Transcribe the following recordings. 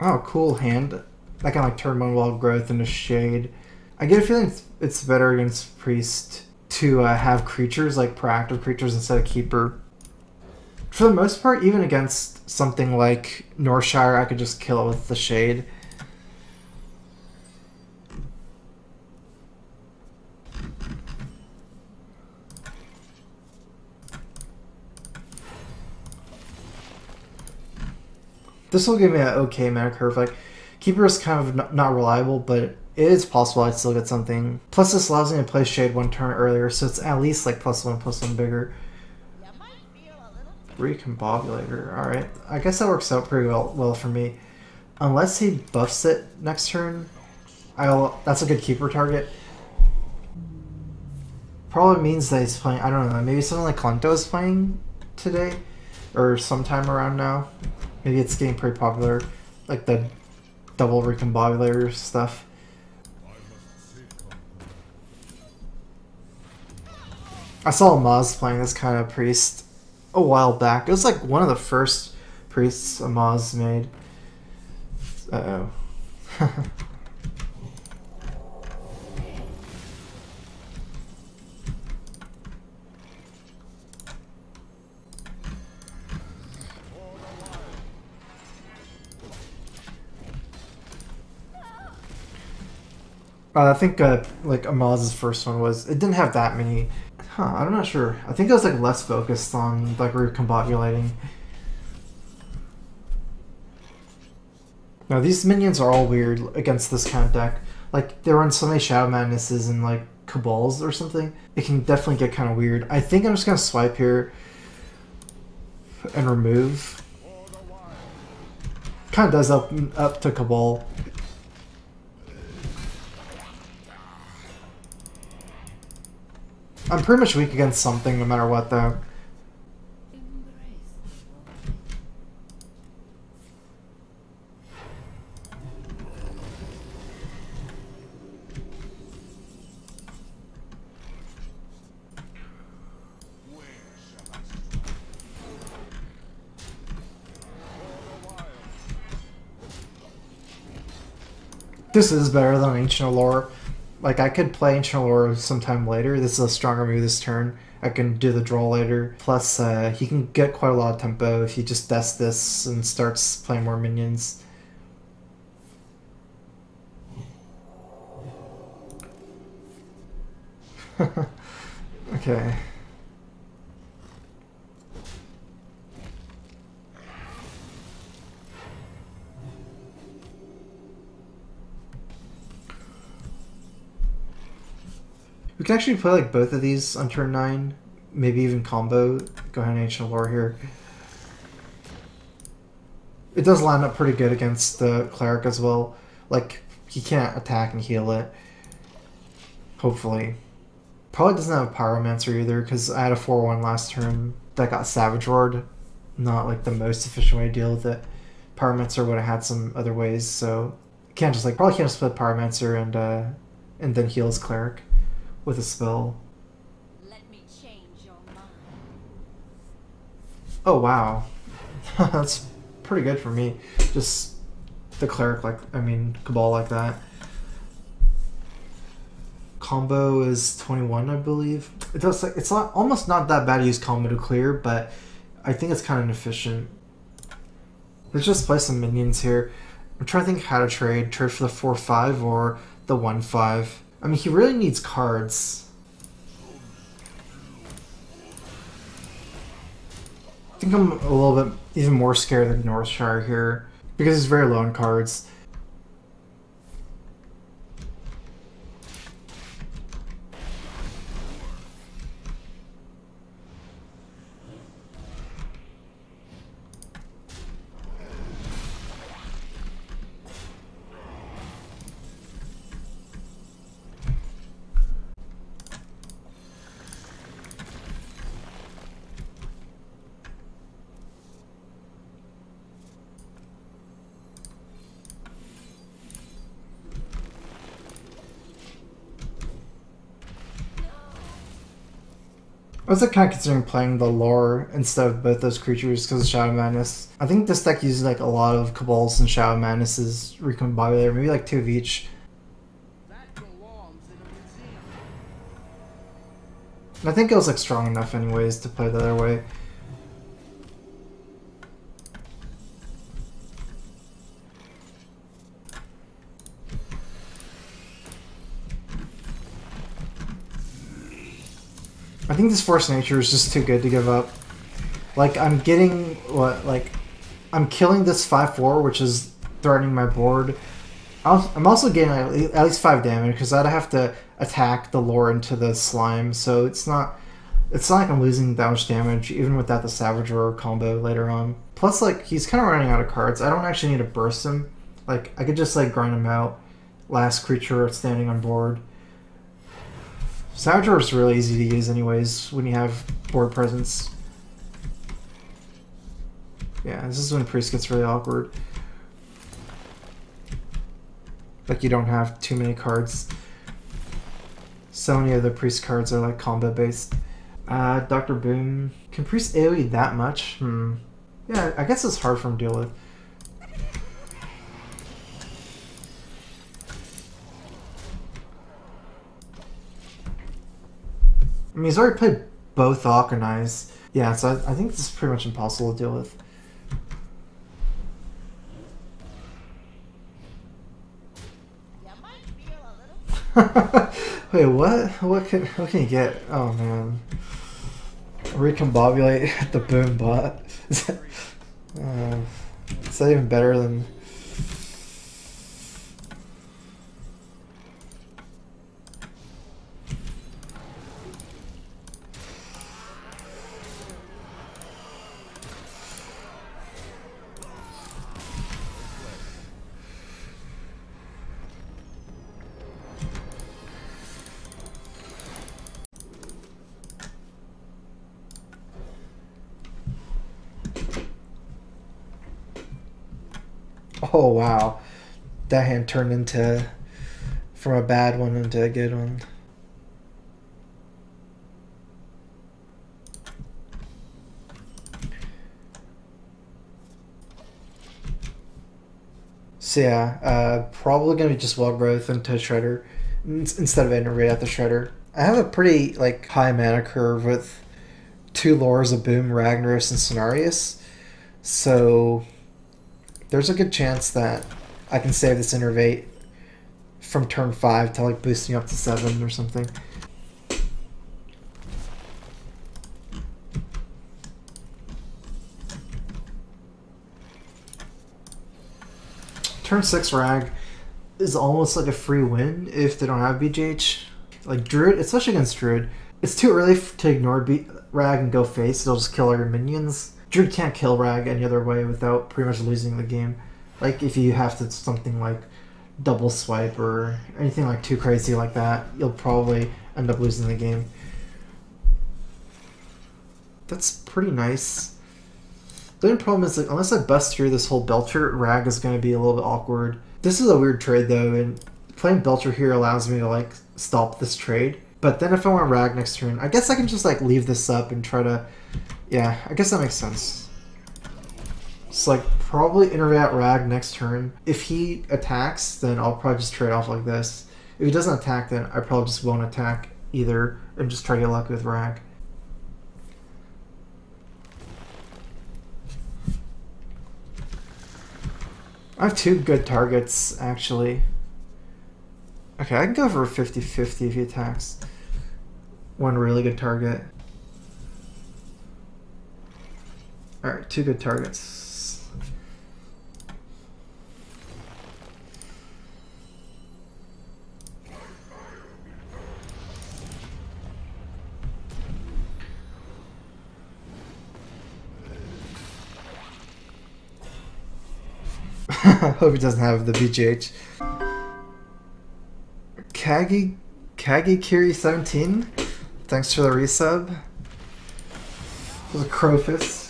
Oh, cool hand. That can like turn one wild growth into shade. I get a feeling it's better against priest to have creatures like proactive creatures instead of keeper. For the most part, even against something like Northshire, I could just kill it with the shade. This will give me an okay mana curve. Like, keeper is kind of not reliable, but it is possible I'd still get something. Plus, this allows me to play shade one turn earlier, so it's at least like +1/+1 bigger. Recombobulator. Alright. I guess that works out pretty well for me. Unless he buffs it next turn, that's a good keeper target. Probably means that he's playing, I don't know, maybe something like Klento is playing today? Or sometime around now. Maybe it's getting pretty popular. Like the double recombobulator stuff. I saw Amaz playing this kind of priest a while back. It was like one of the first priests Amaz made. Uh-oh. I think like Amaz's first one was, it didn't have that many. Huh, I'm not sure. I think it was like less focused on like recombobulating. Now these minions are all weird against this kind of deck. Like they run so many Shadow Madnesses and like Cabals or something. It can definitely get kind of weird. I think I'm just gonna swipe here and remove. Kind of does up to Cabal. I'm pretty much weak against something no matter what though. This is better than Ancient Allure. Like, I could play Ancient Allure sometime later. This is a stronger move this turn. I can do the draw later. Plus, he can get quite a lot of tempo if he just deaths this and starts playing more minions. Okay. We can actually play like both of these on turn 9. Maybe even combo. Go ahead and Ancient Allure here. It does line up pretty good against the Cleric as well. Like, he can't attack and heal it. Hopefully. Probably doesn't have a Pyromancer either, because I had a 4-1 last turn that got Savage Roared. Not like the most efficient way to deal with it. Pyromancer would have had some other ways, so can't just like probably can't just play Pyromancer and then heal his Cleric with a spell. Let me change your mind. Oh wow. That's pretty good for me. Just the Cleric Cabal like that. Combo is 21, I believe. It does like it's not almost not that bad to use combo to clear, but I think it's kind of inefficient. Let's just play some minions here. I'm trying to think how to trade. Trade for the 4/5 or the 1/5. I mean, he really needs cards. I think I'm a little bit even more scared than Northshire here because he's very low on cards. I was like kind of considering playing the lore instead of both those creatures because of Shadow Madness. I think this deck uses like a lot of Cabals and Shadow Madnesses recombobulated, maybe like 2 of each. And I think it was like strong enough anyways to play the other way. I think this Force Nature is just too good to give up. Like, I'm getting what, like, I'm killing this 5/4, which is threatening my board. I'm also getting at least 5 damage because I'd have to attack the lore into the slime, so it's not like I'm losing that much damage even without the Savage Roar combo later on. Plus, like, he's kind of running out of cards. I don't actually need to burst him. Like, I could just like grind him out. Last creature standing on board. Savage Roar is really easy to use anyways when you have board presence. Yeah, this is when Priest gets really awkward. Like, you don't have too many cards. So many of the Priest cards are like combo based. Dr. Boom. Can Priest AoE that much? Yeah, I guess it's hard for him to deal with. I mean, he's already played both Alkanize. Yeah, so I think this is pretty much impossible to deal with. Wait, what? What can you get? Oh man. Recombobulate the Boom bot. Is that even better than... Oh wow, that hand turned into, from a bad one into a good one. So yeah, probably gonna be just Wall Growth into Shredder instead of Innervate at the Shredder. I have a pretty like high mana curve with 2 lores of Boom, Ragnaros, and Cenarius, so there's a good chance that I can save this Innervate from turn 5 to like boosting up to 7 or something. Turn 6 Rag is almost like a free win if they don't have BGH. Like Druid, especially against Druid, it's too early to ignore Rag and go face. They'll just kill all your minions. Druid can't kill Rag any other way without pretty much losing the game. Like if you have to something like double swipe or anything like too crazy like that, you'll probably end up losing the game. That's pretty nice. The only problem is, like, unless I bust through this whole Belcher, Rag is going to be a little bit awkward. This is a weird trade though, and playing Belcher here allows me to like stop this trade. But then if I want Rag next turn, I guess I can just like leave this up and try to... Yeah, I guess that makes sense. It's like probably Innervate at Rag next turn. If he attacks, then I'll probably just trade off like this. If he doesn't attack, then I probably just won't attack either and just try to get lucky with Rag. I have 2 good targets, actually. Okay, I can go for a 50-50 if he attacks. 1 really good target. Alright, 2 good targets. Hope he doesn't have the BGH. Kagi Kiri 17. Thanks for the resub. The Crowfist.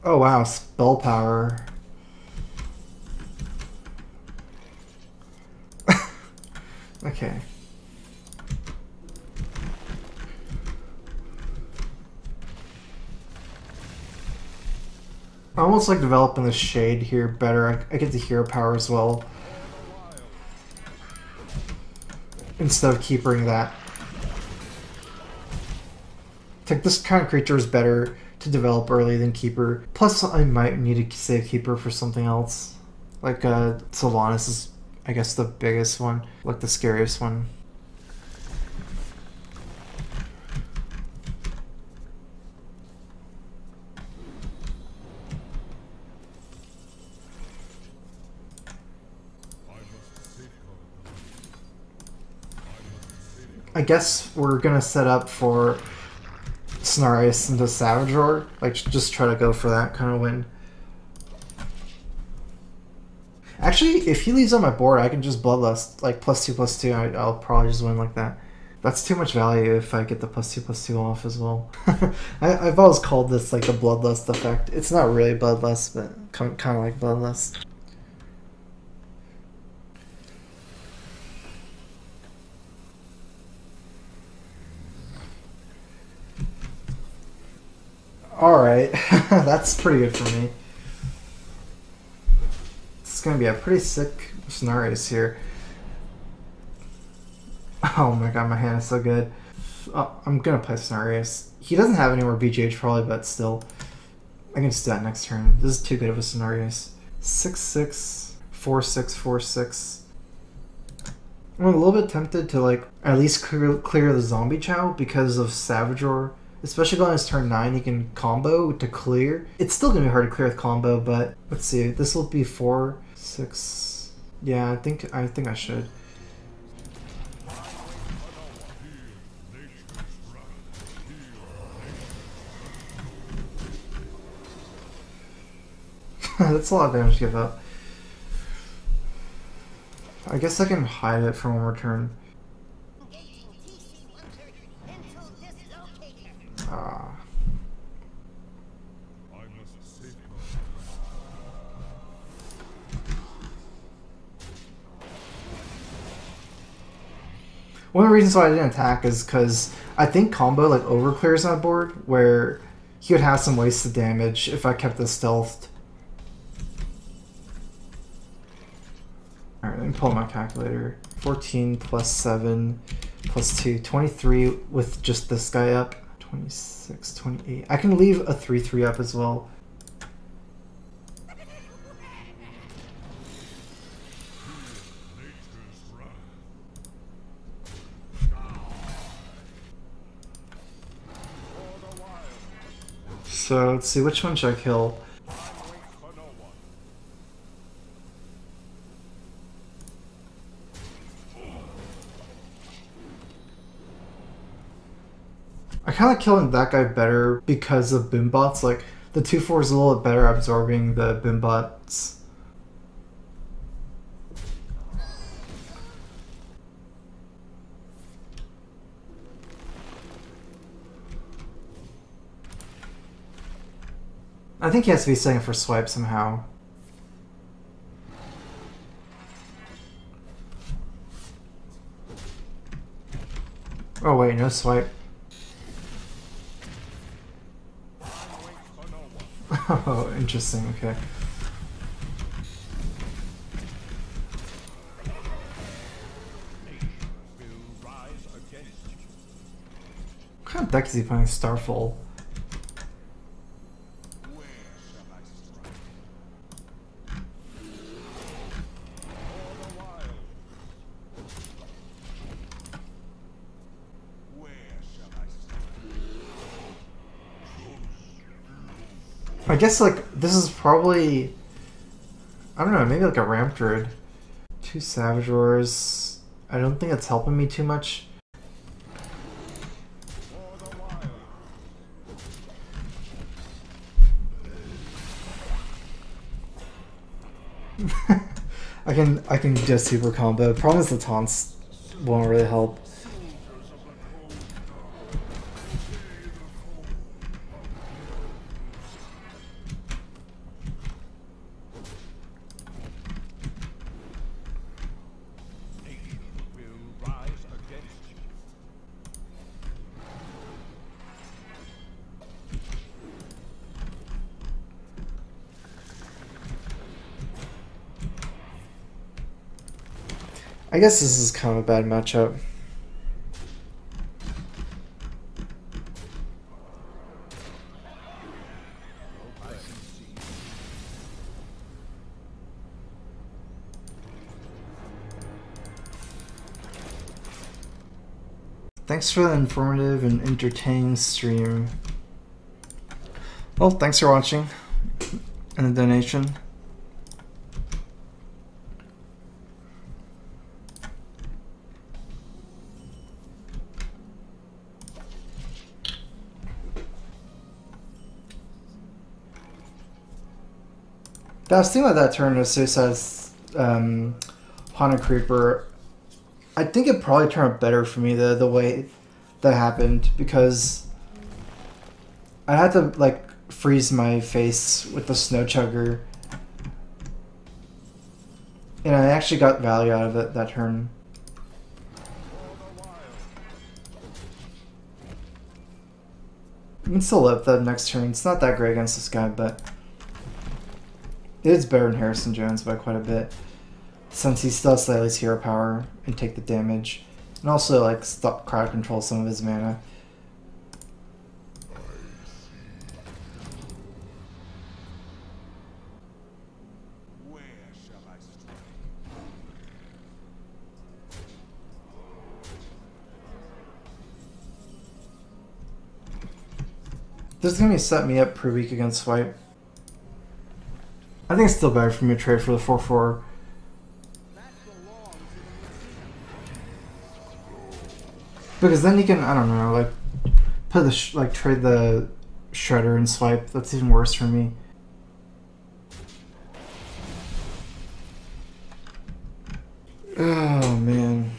Oh wow, spell power. Okay. I almost like developing the shade here better. I get the hero power as well. Instead of keeping that. Like this kind of creature is better to develop early than Keeper. Plus I might need to save Keeper for something else. Like Sylvanas is I guess the biggest one. Like the scariest one. I guess we're gonna set up for Cenarius into Savage Roar. Like, just try to go for that kind of win. Actually, if he leaves on my board, I can just Bloodlust. Like, +2/+2, I'll probably just win like that. That's too much value if I get the +2/+2 off as well. I've always called this like the Bloodlust effect. It's not really Bloodlust, but kind of like Bloodlust. Alright, that's pretty good for me. It's gonna be a pretty sick scenarios here. Oh my god, my hand is so good. I'm gonna play scenarios. He doesn't have any more BGH probably, but still. I can just do that next turn. This is too good of a scenarios. 6/6, 4/6, 4/6. I'm a little bit tempted to like at least clear the zombie chow because of Savage Roar. Especially going on his turn 9, he can combo to clear. It's still going to be hard to clear with combo, but let's see. This will be 4, 6. Yeah, I think I should. That's a lot of damage to give up. I guess I can hide it for one more turn. One of the reasons why I didn't attack is because I think combo like overclears my board, where he would have some wasted damage if I kept this stealthed. Alright, let me pull my calculator. 14 plus 7 plus 2, 23 with just this guy up. 26, 28. I can leave a 3/3 up as well. So let's see, which one should I kill? I kind of like killing that guy better because of Boombots. Like, the 2/4 is a little bit better at absorbing the Boombots. I think he has to be setting for swipe somehow. Oh wait, no swipe. Oh, interesting, okay. What kind of deck is he playing? Starfall? I guess like this is probably, I don't know, maybe like a Ramp Druid. 2 Savage Roars. I don't think it's helping me too much. I can just super combo. Problem is the taunts won't really help. I guess this is kind of a bad matchup. Thanks for the informative and entertaining stream. Well, thanks for watching and the donation. I was thinking about that turn with Suicide's Haunted Creeper. I think it probably turned out better for me the way that happened, because I had to like freeze my face with the Snow Chugger, and I actually got value out of it that turn. You can still live the next turn. It's not that great against this guy, but it is better than Harrison Jones by quite a bit, since he still has to at least hero power and take the damage, and also like stop crowd control some of his mana. This is gonna be set me up pretty weak against Swipe. I think it's still better for me to trade for the 4/4. Because then you can, I don't know, like put the trade the Shredder and Swipe. That's even worse for me. Oh man.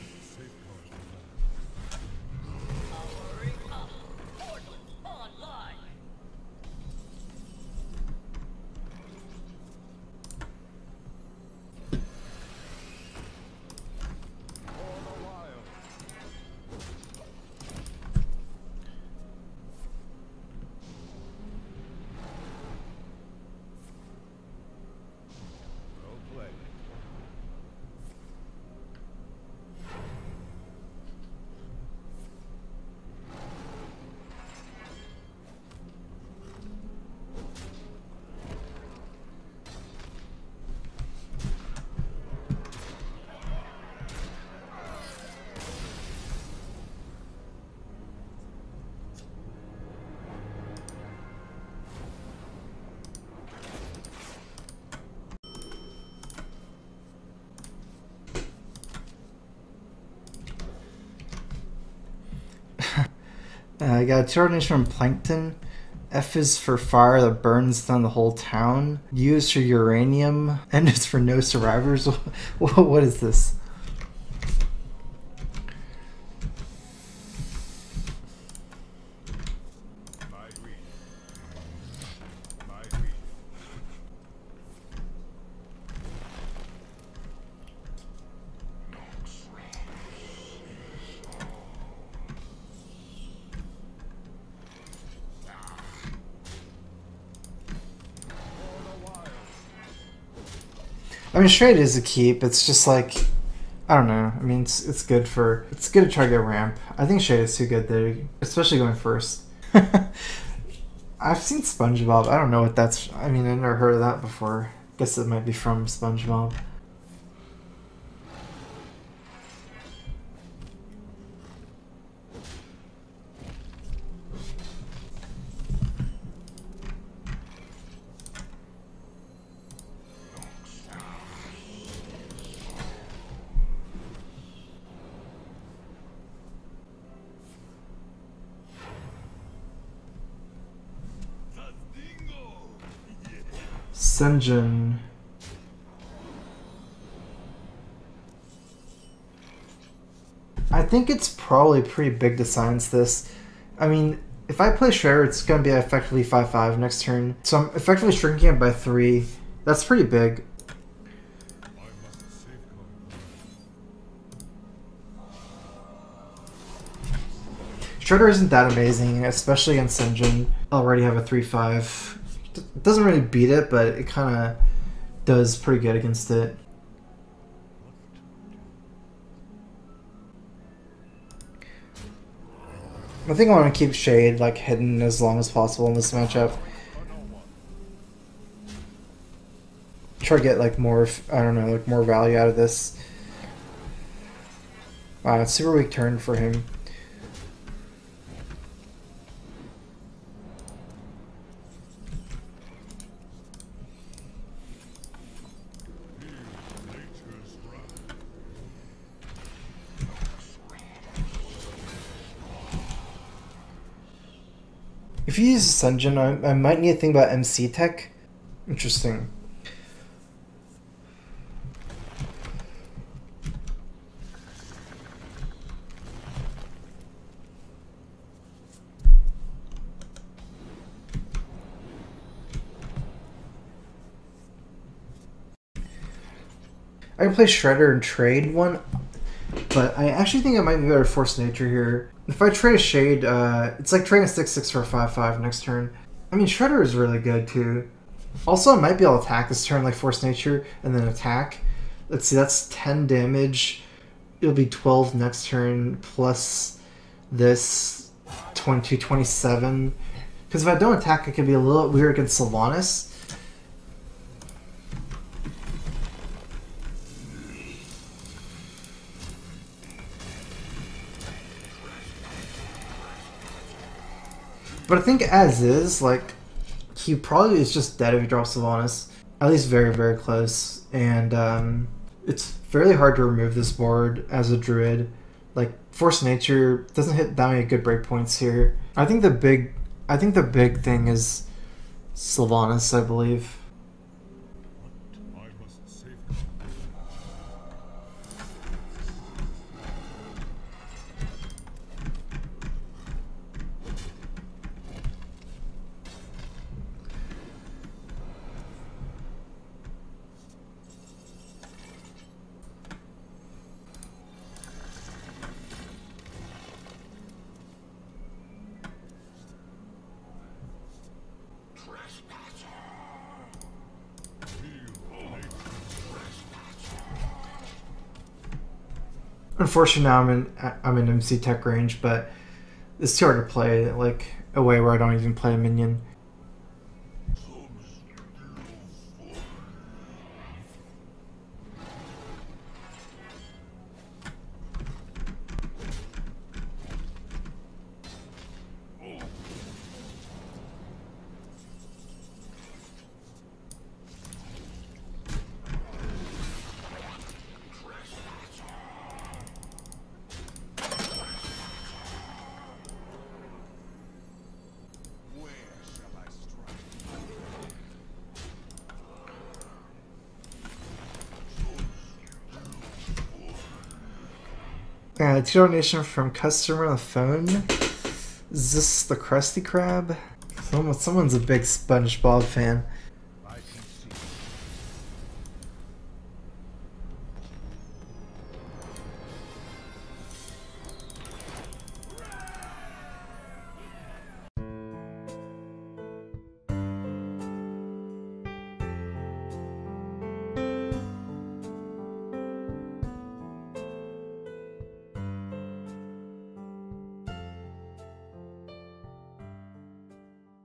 I got a donation from Plankton. F is for fire that burns down the whole town. U is for uranium. N is for no survivors. What is this? I mean, straight is a keep. It's just like, I don't know. I mean, it's good to try to get ramp. I think Shade is too good there, especially going first. I've seen SpongeBob. I don't know what that's. I mean, I never heard of that before. Guess it might be from SpongeBob. Senjin. I think it's probably pretty big to silence this. I mean, if I play Shredder, it's going to be effectively 5/5 next turn. So I'm effectively shrinking it by 3. That's pretty big. Shredder isn't that amazing, especially against Senjin. I already have a 3/5. It doesn't really beat it, but it kind of does pretty good against it. I think I want to keep Shade like hidden as long as possible in this matchup. Try to get like more, I don't know, like more value out of this. Wow, it's super weak turn for him. If you use Sungeon, I might need to think about MC tech. Interesting. I can play Shredder and trade one, but I actually think it might be better Force Nature here. If I trade a Shade, it's like trading a 6/6 for a 5/5 next turn. I mean, Shredder is really good too. Also, I might be able to attack this turn like Force Nature and then attack. Let's see, that's 10 damage. It'll be 12 next turn plus this 22, 27. Because if I don't attack, it could be a little weird against Sylvanas. But I think as is, like, he probably is just dead if he drops Sylvanas. At least very, very close. And it's fairly hard to remove this board as a Druid. Like, Force Nature doesn't hit that many good breakpoints here. I think the big thing is Sylvanas, I believe. Unfortunately, now I'm in MC tech range, but it's too hard to play like a way where I don't even play a minion. Donation from customer on the phone. Is this the Krusty Krab? Someone's a big SpongeBob fan.